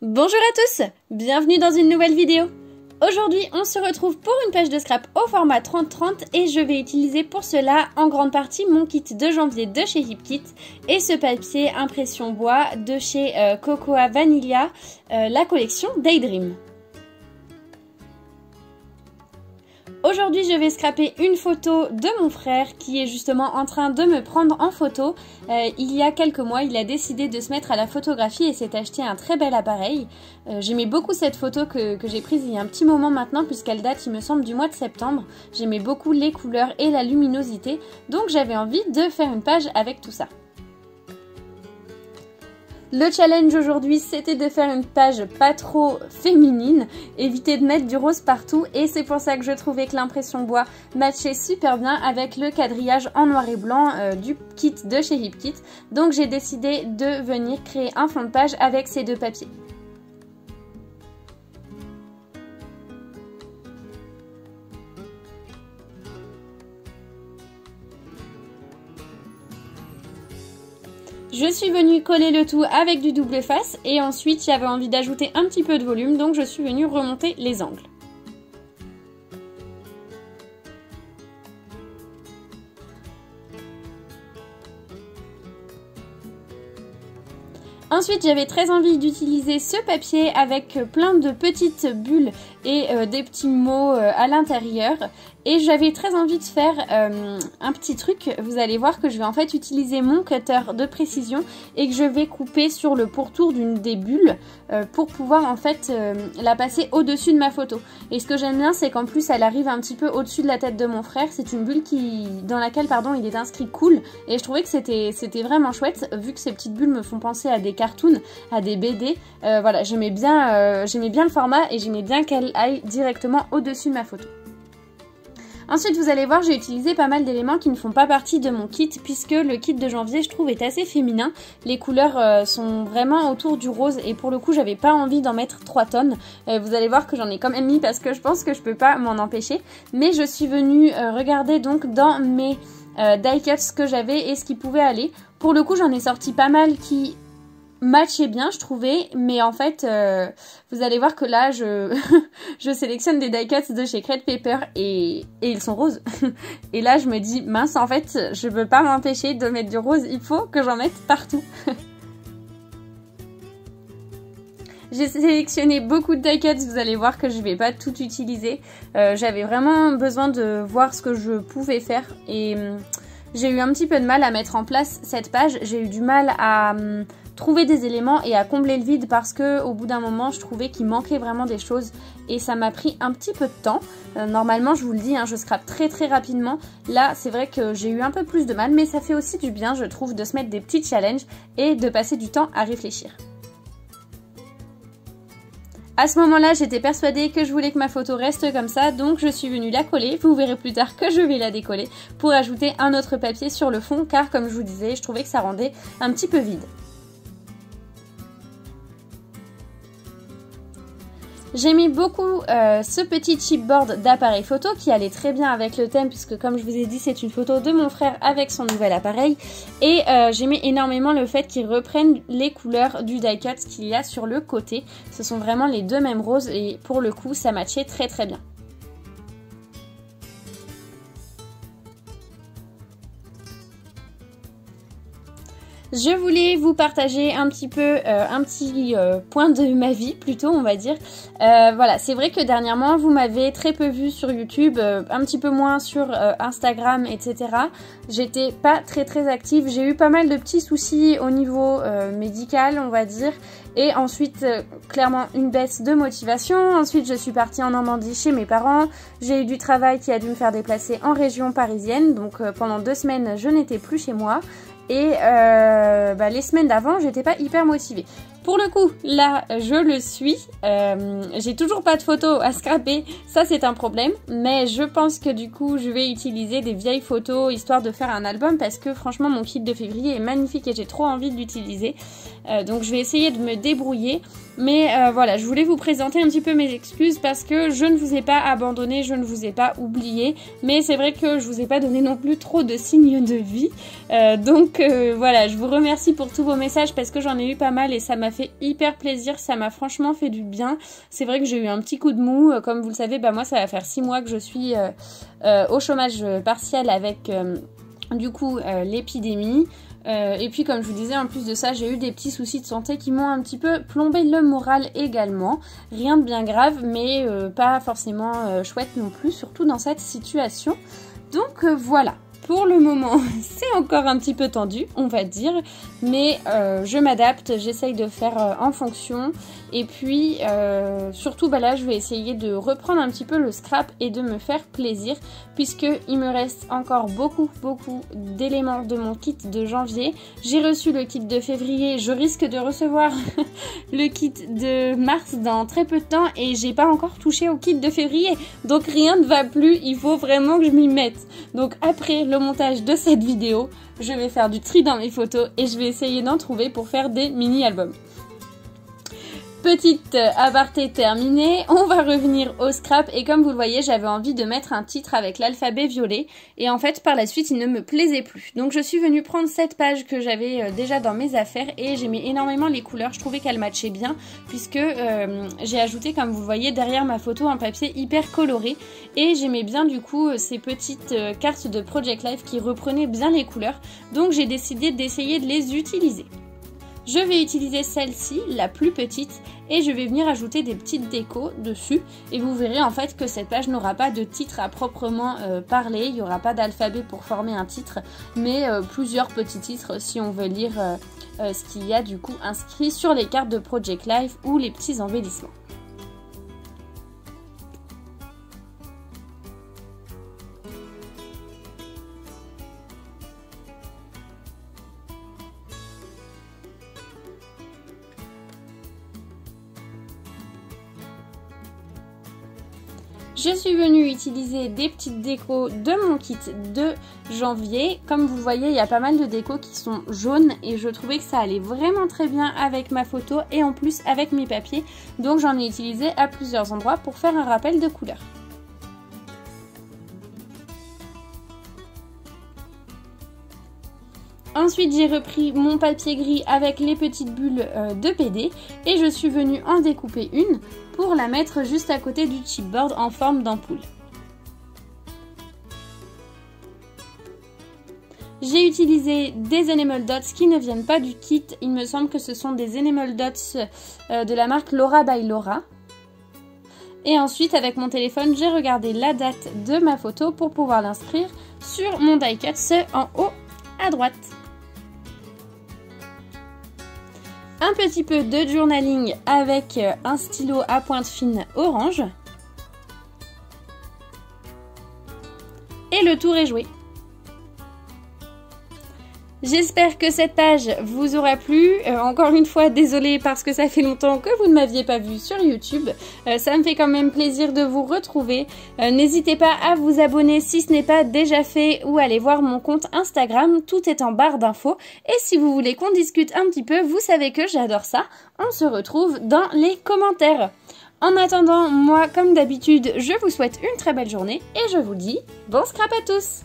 Bonjour à tous, bienvenue dans une nouvelle vidéo. Aujourd'hui, on se retrouve pour une page de scrap au format 30-30 et je vais utiliser pour cela en grande partie mon kit de janvier de chez HipKit et ce papier impression bois de chez Cocoa Vanilla, la collection Daydream. Aujourd'hui, je vais scraper une photo de mon frère qui est justement en train de me prendre en photo. Il y a quelques mois, il a décidé de se mettre à la photographie et s'est acheté un très bel appareil. J'aimais beaucoup cette photo que j'ai prise il y a un petit moment maintenant puisqu'elle date, il me semble, du mois de septembre. J'aimais beaucoup les couleurs et la luminosité, donc j'avais envie de faire une page avec tout ça. Le challenge aujourd'hui, c'était de faire une page pas trop féminine, éviter de mettre du rose partout et c'est pour ça que je trouvais que l'impression bois matchait super bien avec le quadrillage en noir et blanc du kit de chez HipKit. Donc j'ai décidé de venir créer un fond de page avec ces deux papiers. Je suis venue coller le tout avec du double face et ensuite j'avais envie d'ajouter un petit peu de volume, donc je suis venue remonter les angles. Ensuite, j'avais très envie d'utiliser ce papier avec plein de petites bulles et des petits mots à l'intérieur. Et j'avais très envie de faire un petit truc. Vous allez voir que je vais en fait utiliser mon cutter de précision et que je vais couper sur le pourtour d'une des bulles pour pouvoir en fait la passer au-dessus de ma photo. Et ce que j'aime bien, c'est qu'en plus, elle arrive un petit peu au-dessus de la tête de mon frère. C'est une bulle dans laquelle il est inscrit cool. Et je trouvais que c'était vraiment chouette, vu que ces petites bulles me font penser à des cartoons, à des BD. Voilà, j'aimais bien le format et j'aimais bien qu'elle aille directement au-dessus de ma photo. Ensuite, vous allez voir, j'ai utilisé pas mal d'éléments qui ne font pas partie de mon kit puisque le kit de janvier, je trouve, est assez féminin. Les couleurs sont vraiment autour du rose et pour le coup, j'avais pas envie d'en mettre 3 tonnes. Vous allez voir que j'en ai quand même mis parce que je pense que je peux pas m'en empêcher. Mais je suis venue regarder donc dans mes die cuts que j'avais et ce qui pouvait aller. Pour le coup, j'en ai sorti pas mal qui matchait bien, je trouvais, mais en fait vous allez voir que là je sélectionne des die cuts de chez Crate Paper et ils sont roses et là je me dis mince, en fait je peux pas m'empêcher de mettre du rose, il faut que j'en mette partout. J'ai sélectionné beaucoup de die cuts, vous allez voir que je vais pas tout utiliser, j'avais vraiment besoin de voir ce que je pouvais faire et j'ai eu un petit peu de mal à mettre en place cette page, j'ai eu du mal à trouver des éléments et à combler le vide parce que au bout d'un moment je trouvais qu'il manquait vraiment des choses et ça m'a pris un petit peu de temps. Normalement, je vous le dis, je scrape très rapidement. Là c'est vrai que j'ai eu un peu plus de mal, mais ça fait aussi du bien, je trouve, de se mettre des petits challenges et de passer du temps à réfléchir. À ce moment-là, j'étais persuadée que je voulais que ma photo reste comme ça, donc je suis venue la coller. Vous verrez plus tard que je vais la décoller pour ajouter un autre papier sur le fond, car comme je vous disais, je trouvais que ça rendait un petit peu vide. J'aimais beaucoup ce petit chipboard d'appareil photo qui allait très bien avec le thème puisque comme je vous ai dit, c'est une photo de mon frère avec son nouvel appareil et j'aimais énormément le fait qu'ils reprennent les couleurs du die cut qu'il y a sur le côté. Ce sont vraiment les deux mêmes roses et pour le coup ça matchait très bien. Je voulais vous partager un petit peu un petit point de ma vie plutôt, on va dire. Voilà, c'est vrai que dernièrement vous m'avez très peu vu sur YouTube, un petit peu moins sur Instagram, etc. J'étais pas très active, j'ai eu pas mal de petits soucis au niveau médical, on va dire. Et ensuite, clairement, une baisse de motivation. Ensuite, je suis partie en Normandie chez mes parents. J'ai eu du travail qui a dû me faire déplacer en région parisienne. Donc pendant 2 semaines, je n'étais plus chez moi. Et les semaines d'avant, j'étais pas hyper motivée. Pour le coup, là, je le suis. J'ai toujours pas de photos à scraper, ça c'est un problème. Mais je pense que du coup, je vais utiliser des vieilles photos histoire de faire un album parce que franchement, mon kit de février est magnifique et j'ai trop envie de l'utiliser. donc je vais essayer de me débrouiller. Mais voilà, je voulais vous présenter un petit peu mes excuses parce que je ne vous ai pas abandonné, je ne vous ai pas oublié. Mais c'est vrai que je vous ai pas donné non plus trop de signes de vie. Donc voilà, je vous remercie pour tous vos messages parce que j'en ai eu pas mal et ça m'a fait hyper plaisir. Ça m'a franchement fait du bien. C'est vrai que j'ai eu un petit coup de mou. Comme vous le savez, moi ça va faire 6 mois que je suis au chômage partiel avec du coup l'épidémie. Et puis comme je vous disais, en plus de ça, j'ai eu des petits soucis de santé qui m'ont un petit peu plombé le moral également. Rien de bien grave, mais pas forcément chouette non plus, surtout dans cette situation. Donc voilà. Pour le moment, c'est encore un petit peu tendu, on va dire, mais je m'adapte, j'essaye de faire en fonction. Et puis, surtout, là, je vais essayer de reprendre un petit peu le scrap et de me faire plaisir, puisqu'il me reste encore beaucoup d'éléments de mon kit de janvier. J'ai reçu le kit de février, je risque de recevoir le kit de mars dans très peu de temps, et j'ai pas encore touché au kit de février. Donc rien ne va plus, il faut vraiment que je m'y mette. Donc après le montage de cette vidéo, je vais faire du tri dans mes photos et je vais essayer d'en trouver pour faire des mini-albums. Petite aparté terminée, on va revenir au scrap et comme vous le voyez, j'avais envie de mettre un titre avec l'alphabet violet et en fait par la suite il ne me plaisait plus. Donc je suis venue prendre cette page que j'avais déjà dans mes affaires et j'aimais énormément les couleurs, je trouvais qu'elles matchaient bien puisque j'ai ajouté comme vous le voyez derrière ma photo un papier hyper coloré et j'aimais bien du coup ces petites cartes de Project Life qui reprenaient bien les couleurs, donc j'ai décidé d'essayer de les utiliser. Je vais utiliser celle-ci, la plus petite, et je vais venir ajouter des petites décos dessus. Et vous verrez en fait que cette page n'aura pas de titre à proprement parler, il n'y aura pas d'alphabet pour former un titre, mais plusieurs petits titres si on veut lire ce qu'il y a du coup inscrit sur les cartes de Project Life ou les petits embellissements. Je suis venue utiliser des petites décos de mon kit de janvier. Comme vous voyez, il y a pas mal de décos qui sont jaunes et je trouvais que ça allait vraiment très bien avec ma photo et en plus avec mes papiers. Donc j'en ai utilisé à plusieurs endroits pour faire un rappel de couleur. Ensuite, j'ai repris mon papier gris avec les petites bulles de PD et je suis venue en découper une pour la mettre juste à côté du chipboard en forme d'ampoule. J'ai utilisé des Enamel Dots qui ne viennent pas du kit, il me semble que ce sont des Enamel Dots de la marque Laura by Laura. Et ensuite, avec mon téléphone, j'ai regardé la date de ma photo pour pouvoir l'inscrire sur mon die cut en haut à droite. Un petit peu de journaling avec un stylo à pointe fine orange. Et le tour est joué. J'espère que cette page vous aura plu. Encore une fois, désolée parce que ça fait longtemps que vous ne m'aviez pas vu sur YouTube. Ça me fait quand même plaisir de vous retrouver. N'hésitez pas à vous abonner si ce n'est pas déjà fait ou aller voir mon compte Instagram. Tout est en barre d'infos. Et si vous voulez qu'on discute un petit peu, vous savez que j'adore ça. On se retrouve dans les commentaires. En attendant, moi, comme d'habitude, je vous souhaite une très belle journée et je vous dis bon scrap à tous!